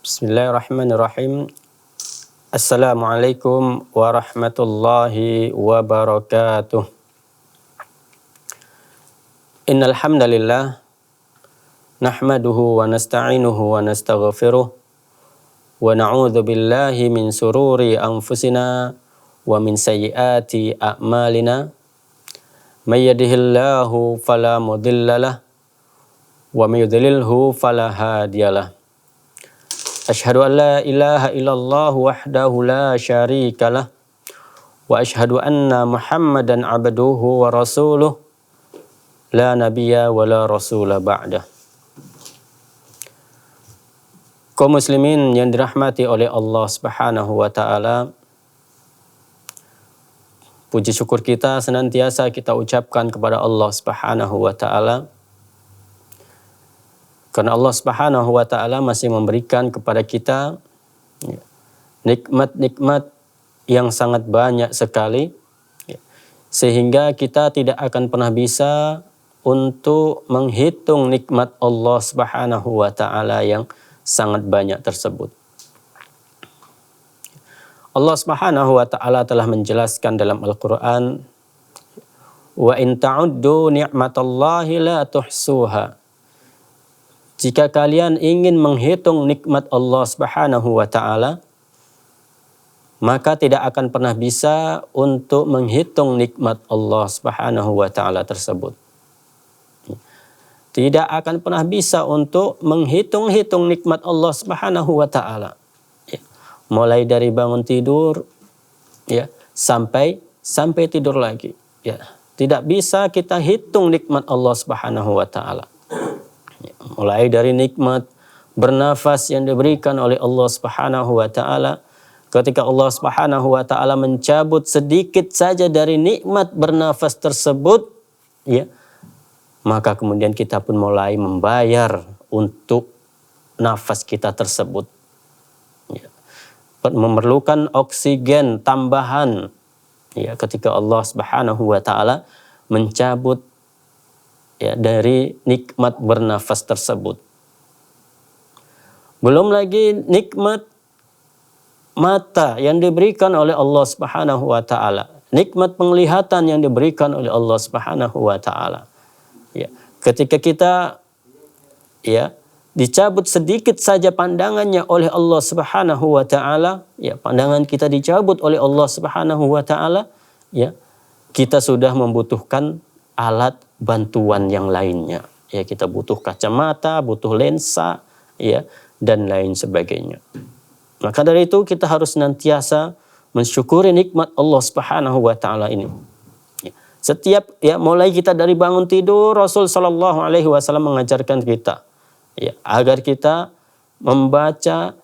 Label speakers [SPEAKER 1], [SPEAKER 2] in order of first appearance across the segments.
[SPEAKER 1] Bismillahirrahmanirrahim. Assalamualaikum warahmatullahi wabarakatuh. Innal hamdalillah nahmaduhu wa nasta'inuhu wa nastaghfiruh wa na'udzu billahi min sururi anfusina wa min sayyiati a'malina. May yahdihillahu fala mudhillalah wa may yudlilhu fala hadiyalah. Asyhadu an la ilaha illallah wahdahu la syarikalah wa asyhadu anna Muhammadan abduhu wa rasuluh la nabiyya wa la rasula ba'dah. Kaum muslimin yang dirahmati oleh Allah Subhanahu wa taala, puji syukur kita senantiasa kita ucapkan kepada Allah Subhanahu wa taala. Karena Allah Subhanahu wa taala masih memberikan kepada kita nikmat-nikmat yang sangat banyak sekali, sehingga kita tidak akan pernah bisa untuk menghitung nikmat Allah Subhanahu wa taala yang sangat banyak tersebut. Allah Subhanahu wa taala telah menjelaskan dalam Al-Qur'an, wa in ta'uddu ni'matallahi la tuhsuha. Jika kalian ingin menghitung nikmat Allah Subhanahu wa taala, maka tidak akan pernah bisa untuk menghitung nikmat Allah Subhanahu wa taala tersebut. Tidak akan pernah bisa untuk menghitung-hitung nikmat Allah Subhanahu wa taala. Mulai dari bangun tidur sampai tidur lagi. Tidak bisa kita hitung nikmat Allah Subhanahu wa taala. Mulai dari nikmat bernafas yang diberikan oleh Allah Subhanahu wa taala. Ketika Allah Subhanahu wa taala mencabut sedikit saja dari nikmat bernafas tersebut, maka kemudian kita pun mulai membayar untuk nafas kita tersebut. Memerlukan oksigen tambahan. Ketika Allah Subhanahu wa taala mencabut dari nikmat bernafas tersebut. Belum lagi nikmat mata yang diberikan oleh Allah Subhanahu wa taala, nikmat penglihatan yang diberikan oleh Allah Subhanahu wa taala. Ketika kita dicabut sedikit saja pandangannya oleh Allah Subhanahu wa taala, pandangan kita dicabut oleh Allah Subhanahu wa taala, kita sudah membutuhkan alat bantuan yang lainnya. Kita butuh kacamata, butuh lensa, dan lain sebagainya. Maka dari itu kita harus senantiasa mensyukuri nikmat Allah Subhanahu wa taala ini. Setiap mulai kita dari bangun tidur, Rasul sallallahu alaihi wasallam mengajarkan kita agar kita membaca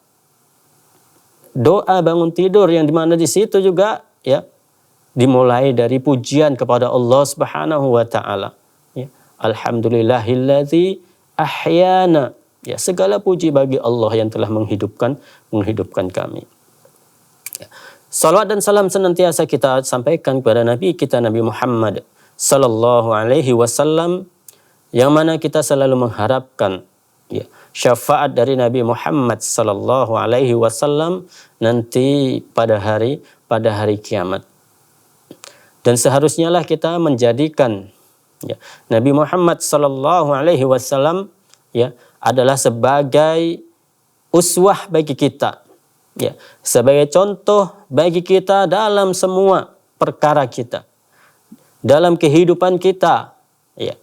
[SPEAKER 1] doa bangun tidur, yang dimana di situ juga dimulai dari pujian kepada Allah Subhanahu wa taala. Alhamdulillahilladzi ahyana. Segala puji bagi Allah yang telah menghidupkan kami. Salawat dan salam senantiasa kita sampaikan kepada Nabi kita, Nabi Muhammad sallallahu alaihi wasallam, yang mana kita selalu mengharapkan syafaat dari Nabi Muhammad sallallahu alaihi wasallam nanti pada hari kiamat. Dan seharusnya lah kita menjadikan Nabi Muhammad sallallahu alaihi wasallam adalah sebagai uswah bagi kita, sebagai contoh bagi kita dalam semua perkara kita, dalam kehidupan kita,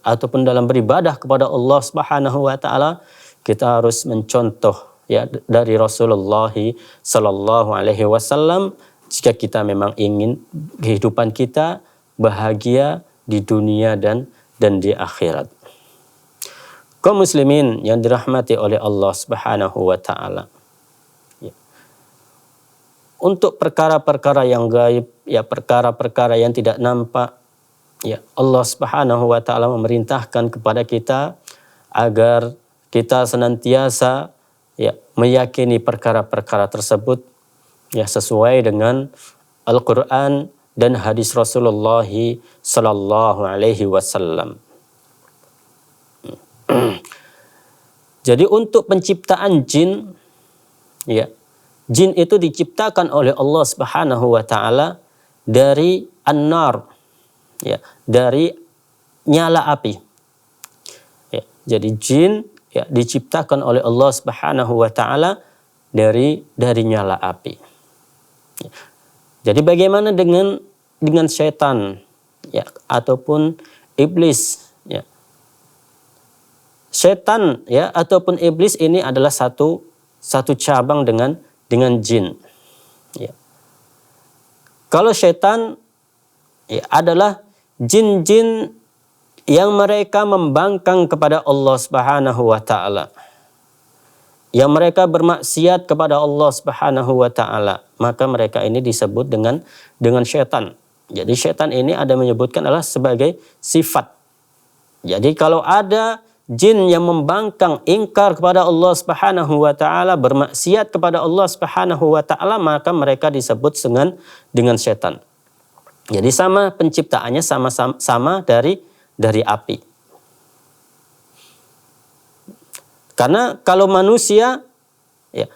[SPEAKER 1] ataupun dalam beribadah kepada Allah Subhanahu wa taala. Kita harus mencontoh dari Rasulullah sallallahu alaihi wasallam jika kita memang ingin kehidupan kita bahagia di dunia dan di akhirat. Kaum muslimin yang dirahmati oleh Allah Subhanahu wa taala. Untuk perkara-perkara yang gaib, perkara-perkara yang tidak nampak, Allah Subhanahu wa taala memerintahkan kepada kita agar kita senantiasa meyakini perkara-perkara tersebut sesuai dengan Al-Qur'an dan hadis Rasulullah sallallahu alaihi wasallam. Jadi untuk penciptaan jin Ya. Jin itu diciptakan oleh Allah Subhanahu wa taala dari an-nar. Ya, dari nyala api. Ya, jadi jin ya diciptakan oleh Allah Subhanahu wa taala dari nyala api. Ya. Jadi bagaimana dengan setan ya ataupun iblis ya. Setan ya ataupun iblis ini adalah satu cabang dengan jin. Ya. Kalau setan ya, adalah jin-jin yang mereka membangkang kepada Allah Subhanahu wa taala. Yang mereka bermaksiat kepada Allah Subhanahu wa taala, maka mereka ini disebut dengan setan. Jadi setan ini ada menyebutkan adalah sebagai sifat. Jadi kalau ada jin yang membangkang ingkar kepada Allah Subhanahu wa taala, bermaksiat kepada Allah Subhanahu wa taala, maka mereka disebut dengan setan. Jadi sama penciptaannya sama dari api. Karena kalau manusia ya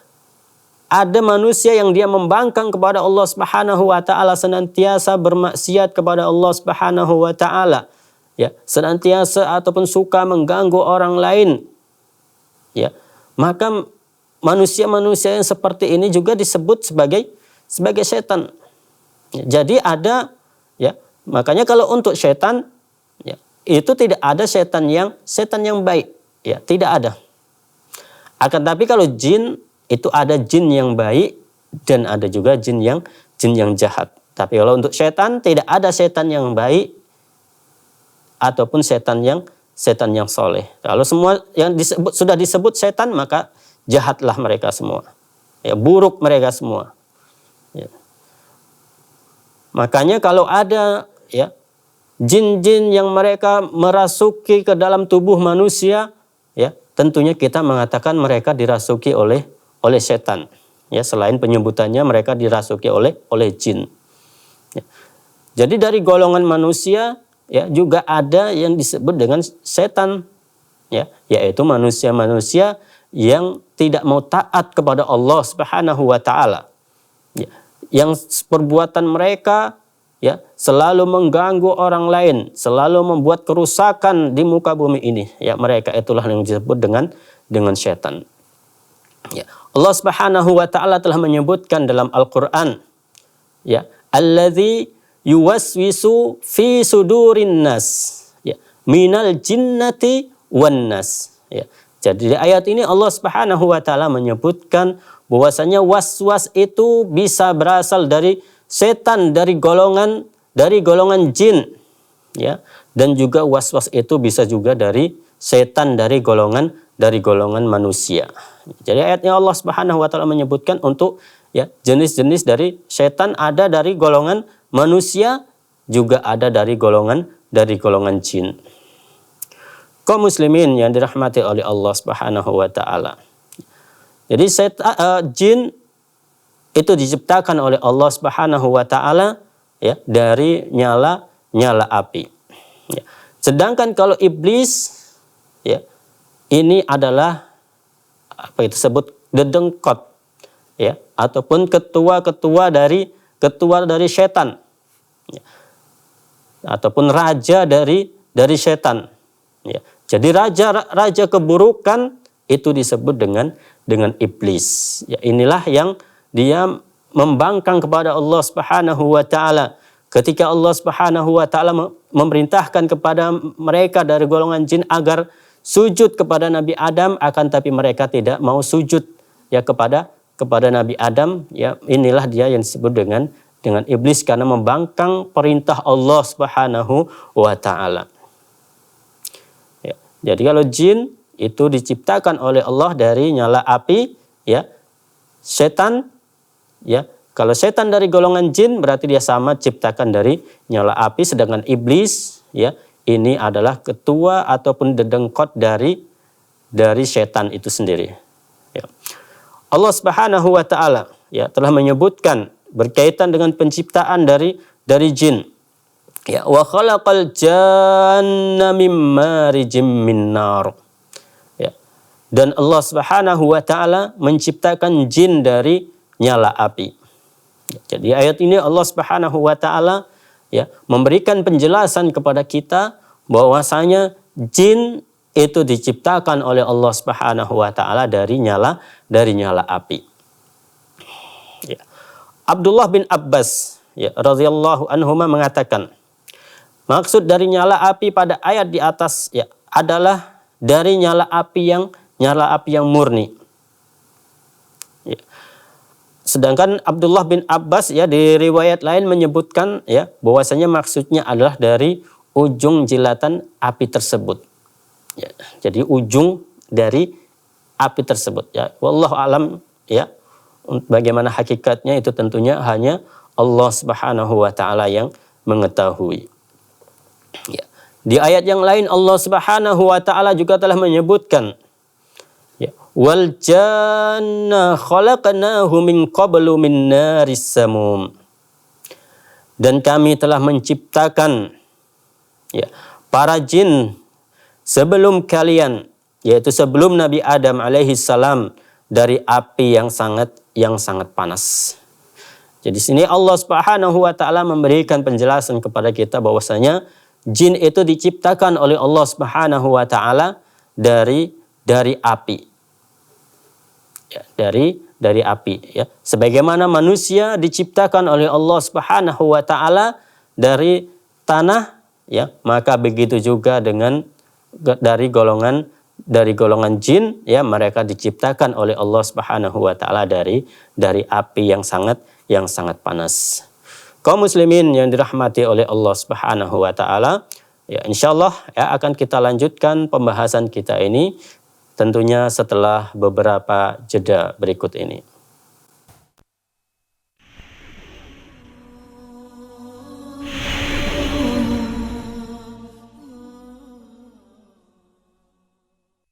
[SPEAKER 1] ada manusia yang dia membangkang kepada Allah Subhanahu wa taala, senantiasa bermaksiat kepada Allah Subhanahu wa taala. Ya, senantiasa ataupun suka mengganggu orang lain. Ya, maka manusia-manusia yang seperti ini juga disebut sebagai setan. Ya, jadi ada ya, makanya kalau untuk setan ya, itu tidak ada setan yang baik, ya, tidak ada. Akan tapi kalau jin itu ada jin yang baik dan ada juga jin yang jahat. Tapi kalau untuk setan tidak ada setan yang baik ataupun setan yang soleh. Kalau semua yang sudah disebut setan maka jahatlah mereka semua. Ya, buruk mereka semua. Ya. Makanya kalau ada ya jin-jin yang mereka merasuki ke dalam tubuh manusia, ya tentunya kita mengatakan mereka dirasuki oleh setan. Ya, selain penyebutannya mereka dirasuki oleh jin. Ya. Jadi dari golongan manusia ya juga ada yang disebut dengan setan. Ya, yaitu manusia-manusia yang tidak mau taat kepada Allah Subhanahu wa taala. Ya, yang perbuatan mereka ya selalu mengganggu orang lain, selalu membuat kerusakan di muka bumi ini. Ya, mereka itulah yang disebut dengan setan. Ya, Allah Subhanahu wa taala telah menyebutkan dalam Al-Qur'an ya, allazi yuwaswisu fi sudurin nas ya, minal jinnati wan nas. Ya. Jadi di ayat ini Allah Subhanahu wa taala menyebutkan bahwasanya was-was itu bisa berasal dari setan, dari golongan jin, ya, dan juga was-was itu bisa juga dari setan dari golongan manusia. Jadi ayatnya Allah Subhanahu wa taala menyebutkan untuk ya jenis-jenis dari setan ada dari golongan manusia, juga ada dari golongan jin. Kaum muslimin yang dirahmati oleh Allah Subhanahu wa taala. Jadi jin itu diciptakan oleh Allah Subhanahu wa taala ya dari nyala api. Ya. Sedangkan kalau iblis ya ini adalah apa itu disebut dedengkot ya ataupun ketua dari setan. Ya. Ataupun raja dari setan. Ya. Jadi raja keburukan itu disebut dengan iblis. Ya, inilah yang dia membangkang kepada Allah Subhanahu wa taala. Ketika Allah Subhanahu wa taala memerintahkan kepada mereka dari golongan jin agar sujud kepada Nabi Adam, akan tapi mereka tidak mau sujud ya kepada Nabi Adam, ya inilah dia yang disebut dengan iblis karena membangkang perintah Allah Subhanahu wa taala. Ya, jadi kalau jin itu diciptakan oleh Allah dari nyala api, ya. Setan ya, kalau setan dari golongan jin berarti dia sama ciptakan dari nyala api, sedangkan iblis ya ini adalah ketua ataupun dedengkot dari setan itu sendiri. Ya. Allah Subhanahu wa taala ya telah menyebutkan berkaitan dengan penciptaan dari jin. Ya, wa khalaqal janna mim marijim min nar. Ya. Dan Allah Subhanahu wa taala menciptakan jin dari nyala api. Jadi ayat ini Allah Subhanahu wa taala ya memberikan penjelasan kepada kita bahwasanya jin itu diciptakan oleh Allah Subhanahu wa taala dari nyala api. Ya. Abdullah bin Abbas ya radhiyallahu anhuma mengatakan, maksud dari nyala api pada ayat di atas ya adalah dari nyala api yang murni. Ya. Sedangkan Abdullah bin Abbas ya di riwayat lain menyebutkan ya bahwasanya maksudnya adalah dari ujung jilatan api tersebut. Ya. Jadi ujung dari api tersebut ya. Wallahu alam ya. Bagaimana hakikatnya itu tentunya hanya Allah Subhanahu wa taala yang mengetahui. Ya. Di ayat yang lain Allah Subhanahu wa taala juga telah menyebutkan ya, wal janna khalaqnahu min qablu min naris samum. Dan kami telah menciptakan ya, para jin sebelum kalian, yaitu sebelum Nabi Adam alaihi salam, dari api yang sangat panas. Jadi sini Allah Subhanahu wa taala memberikan penjelasan kepada kita bahwasanya jin itu diciptakan oleh Allah Subhanahu wa taala dari api. Ya, dari api ya. Sebagaimana manusia diciptakan oleh Allah Subhanahu wa taala dari tanah ya, maka begitu juga dengan dari golongan jin ya, mereka diciptakan oleh Allah Subhanahu wa taala dari api yang sangat panas. Kaum muslimin yang dirahmati oleh Allah Subhanahu wa taala, ya insyaallah ya akan kita lanjutkan pembahasan kita ini tentunya setelah beberapa jeda berikut ini.